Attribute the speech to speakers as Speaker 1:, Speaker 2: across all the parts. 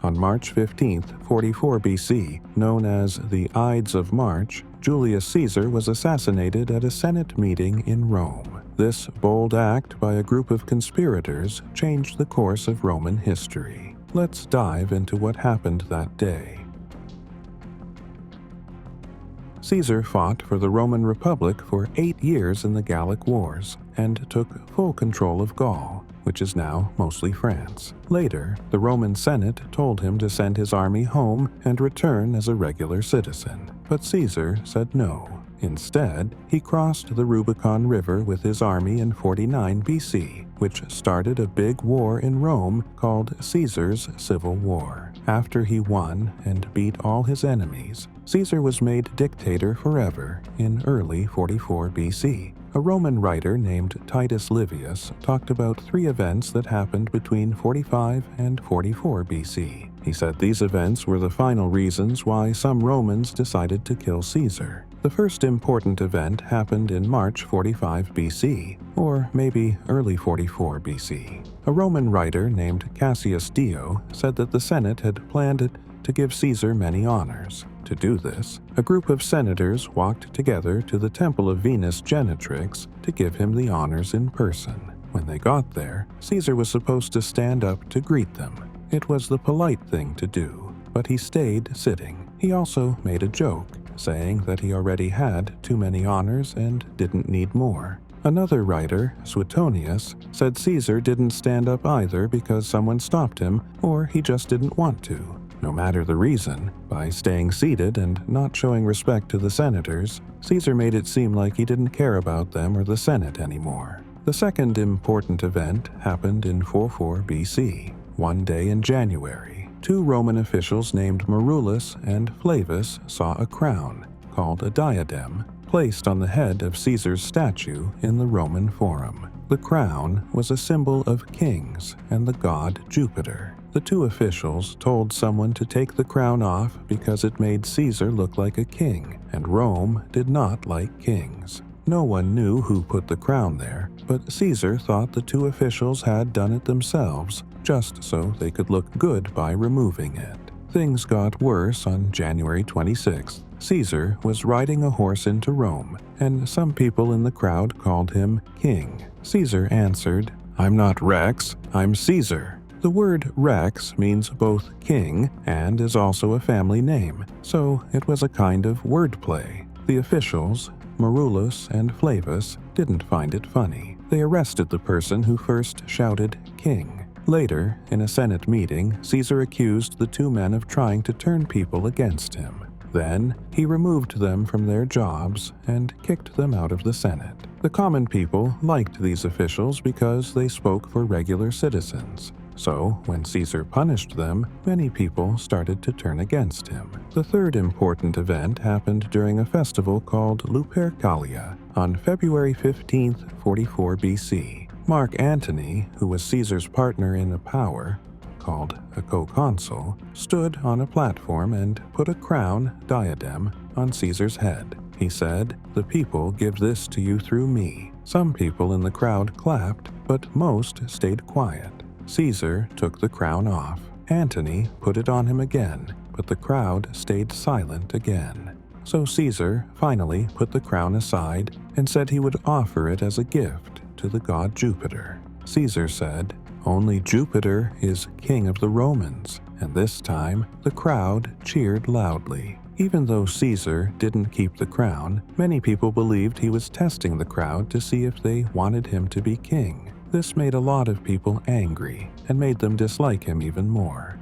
Speaker 1: On March 15, 44 BC, known as the Ides of March, Julius Caesar was assassinated at a Senate meeting in Rome. This bold act by a group of conspirators changed the course of Roman history. Let's dive into what happened that day. Caesar fought for the Roman Republic for 8 years in the Gallic Wars and took full control of Gaul, which is now mostly France. Later, the Roman Senate told him to send his army home and return as a regular citizen. But Caesar said no. Instead, he crossed the Rubicon River with his army in 49 BC, which started a big war in Rome called Caesar's Civil War. After he won and beat all his enemies, Caesar was made dictator forever in early 44 BC. A Roman writer named Titus Livius talked about 3 events that happened between 45 and 44 BC. He said these events were the final reasons why some Romans decided to kill Caesar. The first important event happened in March 45 BC, or maybe early 44 BC. A Roman writer named Cassius Dio said that the Senate had planned to give Caesar many honors. To do this, a group of senators walked together to the temple of Venus Genetrix to give him the honors in person. When they got there, Caesar was supposed to stand up to greet them. It was the polite thing to do, but he stayed sitting. He also made a joke, saying that he already had too many honors and didn't need more. Another writer, Suetonius, said Caesar didn't stand up either because someone stopped him or he just didn't want to. No matter the reason, by staying seated and not showing respect to the senators, Caesar made it seem like he didn't care about them or the Senate anymore. The second important event happened in 44 BC. One day in January, 2 Roman officials named Marullus and Flavus saw a crown, called a diadem, placed on the head of Caesar's statue in the Roman Forum. The crown was a symbol of kings and the god Jupiter. The 2 officials told someone to take the crown off because it made Caesar look like a king, and Rome did not like kings. No one knew who put the crown there, but Caesar thought the 2 officials had done it themselves, just so they could look good by removing it. Things got worse on January 26th. Caesar was riding a horse into Rome, and some people in the crowd called him king. Caesar answered, "I'm not Rex, I'm Caesar." The word Rex means both king and is also a family name, so it was a kind of wordplay. The officials, Marullus and Flavus, didn't find it funny. They arrested the person who first shouted king. Later, in a Senate meeting, Caesar accused the 2 men of trying to turn people against him. Then, he removed them from their jobs and kicked them out of the Senate. The common people liked these officials because they spoke for regular citizens. So, when Caesar punished them, many people started to turn against him. The third important event happened during a festival called Lupercalia on February 15, 44 BC. Mark Antony, who was Caesar's partner in power, called a co-consul, stood on a platform and put a crown, diadem, on Caesar's head. He said, "The people give this to you through me." Some people in the crowd clapped, but most stayed quiet. Caesar took the crown off. Antony put it on him again, but the crowd stayed silent again. So Caesar finally put the crown aside and said he would offer it as a gift to the god Jupiter. Caesar said, "Only Jupiter is king of the Romans," and this time the crowd cheered loudly. Even though Caesar didn't keep the crown, many people believed he was testing the crowd to see if they wanted him to be king. This made a lot of people angry and made them dislike him even more.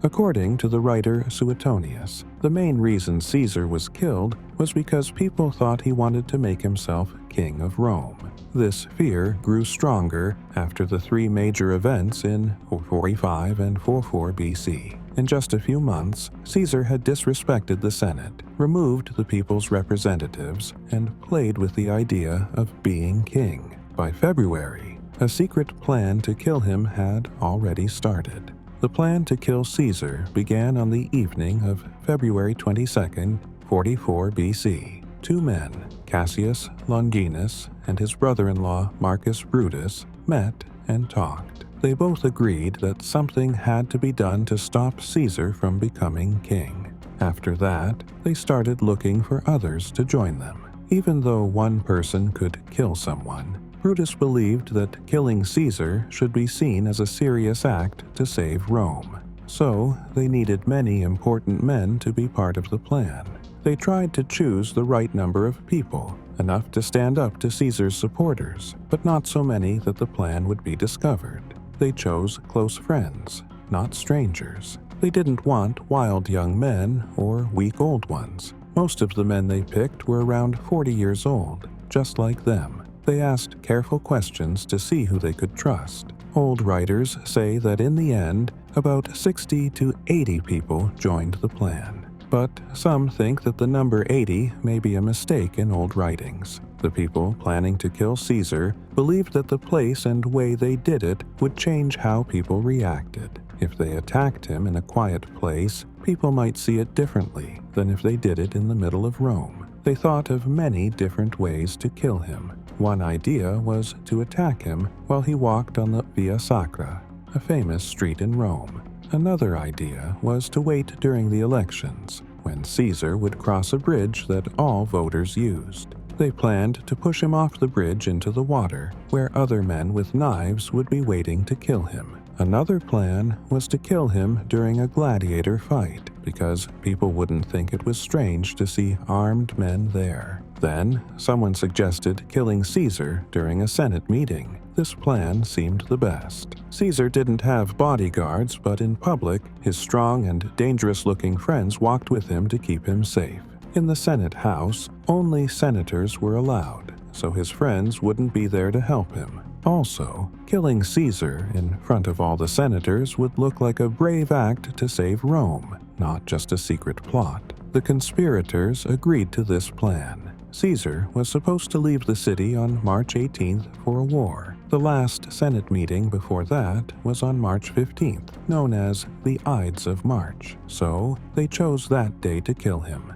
Speaker 1: According to the writer Suetonius, the main reason Caesar was killed was because people thought he wanted to make himself king of Rome. This fear grew stronger after the 3 major events in 45 and 44 BC. In just a few months, Caesar had disrespected the Senate, removed the people's representatives, and played with the idea of being king. By February, a secret plan to kill him had already started. The plan to kill Caesar began on the evening of February 22, 44 BC. 2 men, Cassius Longinus and his brother-in-law Marcus Brutus, met and talked. They both agreed that something had to be done to stop Caesar from becoming king. After that, they started looking for others to join them. Even though one person could kill someone, Brutus believed that killing Caesar should be seen as a serious act to save Rome. So, they needed many important men to be part of the plan. They tried to choose the right number of people, enough to stand up to Caesar's supporters, but not so many that the plan would be discovered. They chose close friends, not strangers. They didn't want wild young men or weak old ones. Most of the men they picked were around 40 years old, just like them. They asked careful questions to see who they could trust. Old writers say that in the end, about 60 to 80 people joined the plan. But some think that the number 80 may be a mistake in old writings. The people planning to kill Caesar believed that the place and way they did it would change how people reacted. If they attacked him in a quiet place, people might see it differently than if they did it in the middle of Rome. They thought of many different ways to kill him. One idea was to attack him while he walked on the Via Sacra, a famous street in Rome. Another idea was to wait during the elections, when Caesar would cross a bridge that all voters used. They planned to push him off the bridge into the water, where other men with knives would be waiting to kill him. Another plan was to kill him during a gladiator fight, because people wouldn't think it was strange to see armed men there. Then, someone suggested killing Caesar during a Senate meeting. This plan seemed the best. Caesar didn't have bodyguards, but in public, his strong and dangerous-looking friends walked with him to keep him safe. In the Senate House, only senators were allowed, so his friends wouldn't be there to help him. Also, killing Caesar in front of all the senators would look like a brave act to save Rome, not just a secret plot. The conspirators agreed to this plan. Caesar was supposed to leave the city on March 18th for a war. The last Senate meeting before that was on March 15th, known as the Ides of March, so they chose that day to kill him.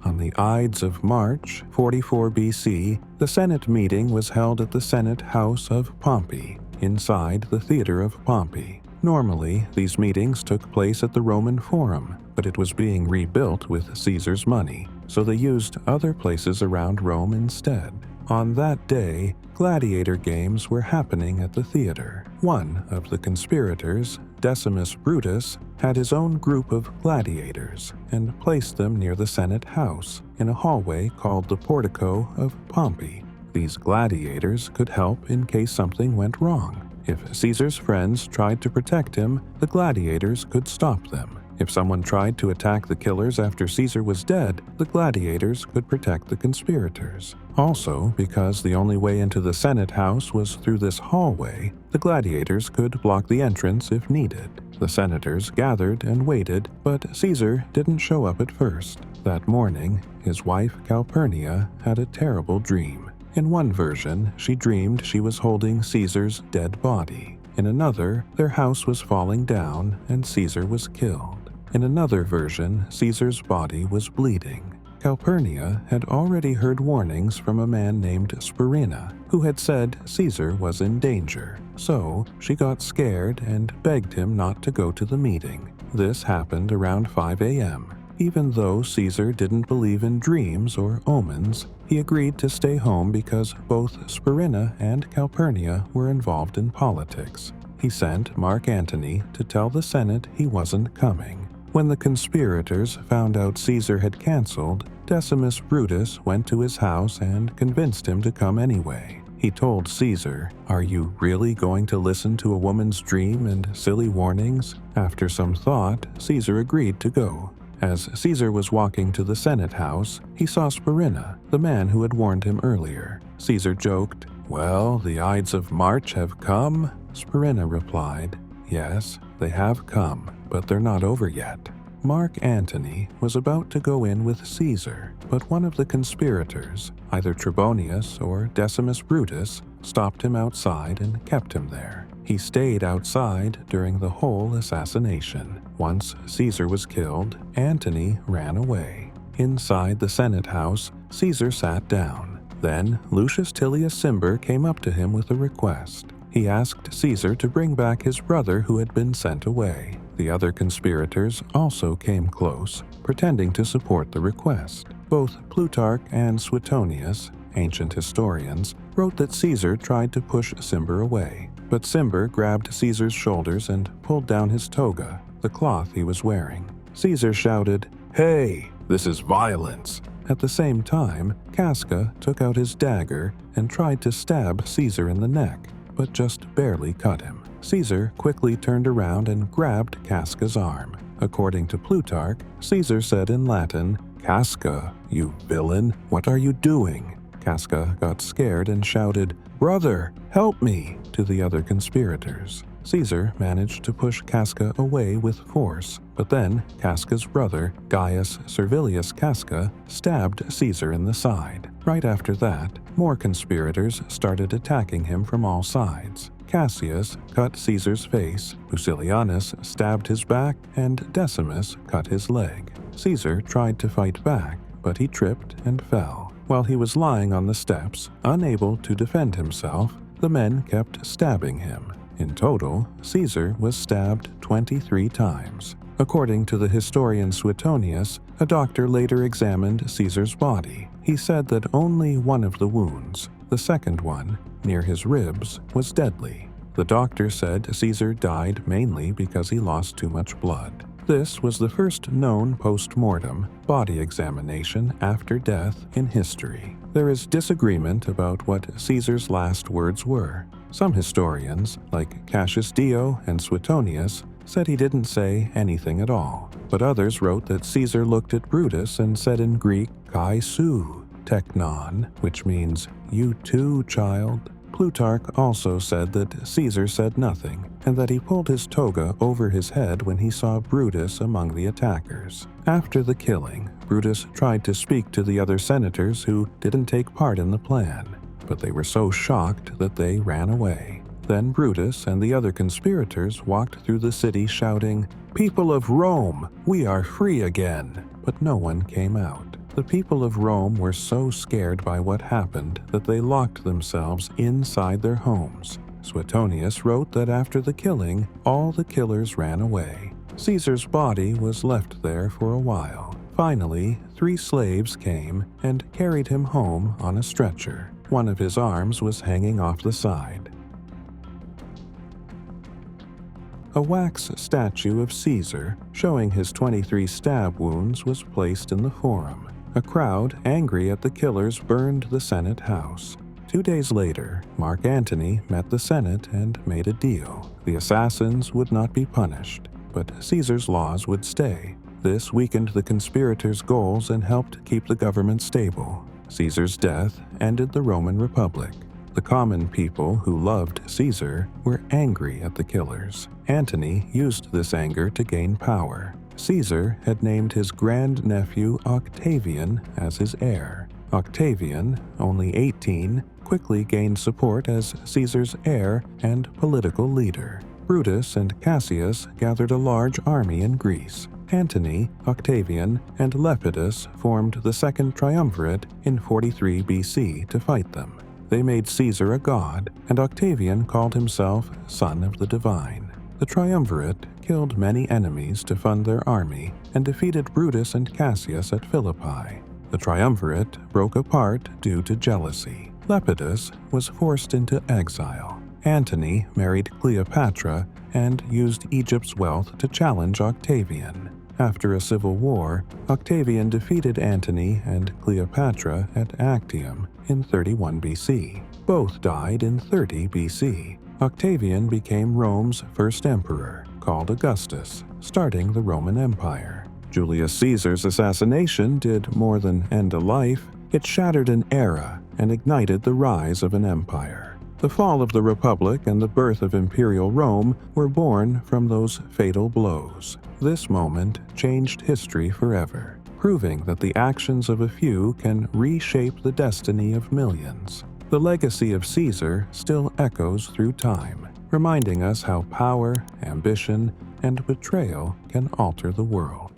Speaker 1: On the Ides of March, 44 BC, the Senate meeting was held at the Senate House of Pompey, inside the Theater of Pompey. Normally, these meetings took place at the Roman Forum, but it was being rebuilt with Caesar's money, so they used other places around Rome instead. On that day, gladiator games were happening at the theater. One of the conspirators, Decimus Brutus, had his own group of gladiators and placed them near the Senate House in a hallway called the Portico of Pompey. These gladiators could help in case something went wrong. If Caesar's friends tried to protect him, the gladiators could stop them. If someone tried to attack the killers after Caesar was dead, the gladiators could protect the conspirators. Also, because the only way into the Senate House was through this hallway, the gladiators could block the entrance if needed. The senators gathered and waited, but Caesar didn't show up at first. That morning, his wife Calpurnia had a terrible dream. In one version, she dreamed she was holding Caesar's dead body. In another, their house was falling down and Caesar was killed. In another version, Caesar's body was bleeding. Calpurnia had already heard warnings from a man named Spurina, who had said Caesar was in danger. So, she got scared and begged him not to go to the meeting. This happened around 5 a.m. Even though Caesar didn't believe in dreams or omens, he agreed to stay home because both Spurina and Calpurnia were involved in politics. He sent Mark Antony to tell the Senate he wasn't coming. When the conspirators found out Caesar had canceled, Decimus Brutus went to his house and convinced him to come anyway. He told Caesar, "Are you really going to listen to a woman's dream and silly warnings?" After some thought, Caesar agreed to go. As Caesar was walking to the Senate House, he saw Spurina, the man who had warned him earlier. Caesar joked, "Well, the Ides of March have come?" Spurina replied, "Yes, they have come, but they're not over yet." Mark Antony was about to go in with Caesar, but one of the conspirators, either Trebonius or Decimus Brutus, stopped him outside and kept him there. He stayed outside during the whole assassination. Once Caesar was killed, Antony ran away. Inside the Senate House, Caesar sat down. Then Lucius Tillius Cimber came up to him with a request. He asked Caesar to bring back his brother who had been sent away. The other conspirators also came close, pretending to support the request. Both Plutarch and Suetonius, ancient historians, wrote that Caesar tried to push Cimber away, but Cimber grabbed Caesar's shoulders and pulled down his toga, the cloth he was wearing. Caesar shouted, "Hey, this is violence!" At the same time, Casca took out his dagger and tried to stab Caesar in the neck, but just barely cut him. Caesar quickly turned around and grabbed Casca's arm. According to Plutarch, Caesar said in Latin, "Casca, you villain, what are you doing?" Casca got scared and shouted, "Brother, help me!" to the other conspirators. Caesar managed to push Casca away with force, but then Casca's brother, Gaius Servilius Casca, stabbed Caesar in the side. Right after that, more conspirators started attacking him from all sides. Cassius cut Caesar's face, Lucilianus stabbed his back, and Decimus cut his leg. Caesar tried to fight back, but he tripped and fell. While he was lying on the steps, unable to defend himself, the men kept stabbing him. In total, Caesar was stabbed 23 times. According to the historian Suetonius, a doctor later examined Caesar's body. He said that only one of the wounds, the second one, near his ribs, was deadly. The doctor said Caesar died mainly because he lost too much blood. This was the first known post-mortem body examination after death in history. There is disagreement about what Caesar's last words were. Some historians, like Cassius Dio and Suetonius, said he didn't say anything at all, but others wrote that Caesar looked at Brutus and said in Greek, "Kai su, teknon," which means, "You too, child." Plutarch also said that Caesar said nothing, and that he pulled his toga over his head when he saw Brutus among the attackers. After the killing, Brutus tried to speak to the other senators who didn't take part in the plan, but they were so shocked that they ran away. Then Brutus and the other conspirators walked through the city shouting, "People of Rome, we are free again!" But no one came out. The people of Rome were so scared by what happened that they locked themselves inside their homes. Suetonius wrote that after the killing, all the killers ran away. Caesar's body was left there for a while. Finally, 3 slaves came and carried him home on a stretcher. One of his arms was hanging off the side. A wax statue of Caesar, showing his 23 stab wounds, was placed in the Forum. A crowd, angry at the killers, burned the Senate house. 2 days later, Mark Antony met the Senate and made a deal. The assassins would not be punished, but Caesar's laws would stay. This weakened the conspirators' goals and helped keep the government stable. Caesar's death ended the Roman Republic. The common people who loved Caesar were angry at the killers. Antony used this anger to gain power. Caesar had named his grandnephew Octavian as his heir. Octavian, only 18, quickly gained support as Caesar's heir and political leader. Brutus and Cassius gathered a large army in Greece. Antony, Octavian, and Lepidus formed the Second Triumvirate in 43 BC to fight them. They made Caesar a god, and Octavian called himself Son of the Divine. The Triumvirate killed many enemies to fund their army and defeated Brutus and Cassius at Philippi. The Triumvirate broke apart due to jealousy. Lepidus was forced into exile. Antony married Cleopatra and used Egypt's wealth to challenge Octavian. After a civil war, Octavian defeated Antony and Cleopatra at Actium in 31 BC. Both died in 30 BC. Octavian became Rome's first emperor, called Augustus, starting the Roman Empire. Julius Caesar's assassination did more than end a life. It shattered an era and ignited the rise of an empire. The fall of the Republic and the birth of Imperial Rome were born from those fatal blows. This moment changed history forever, proving that the actions of a few can reshape the destiny of millions. The legacy of Caesar still echoes through time, reminding us how power, ambition, and betrayal can alter the world.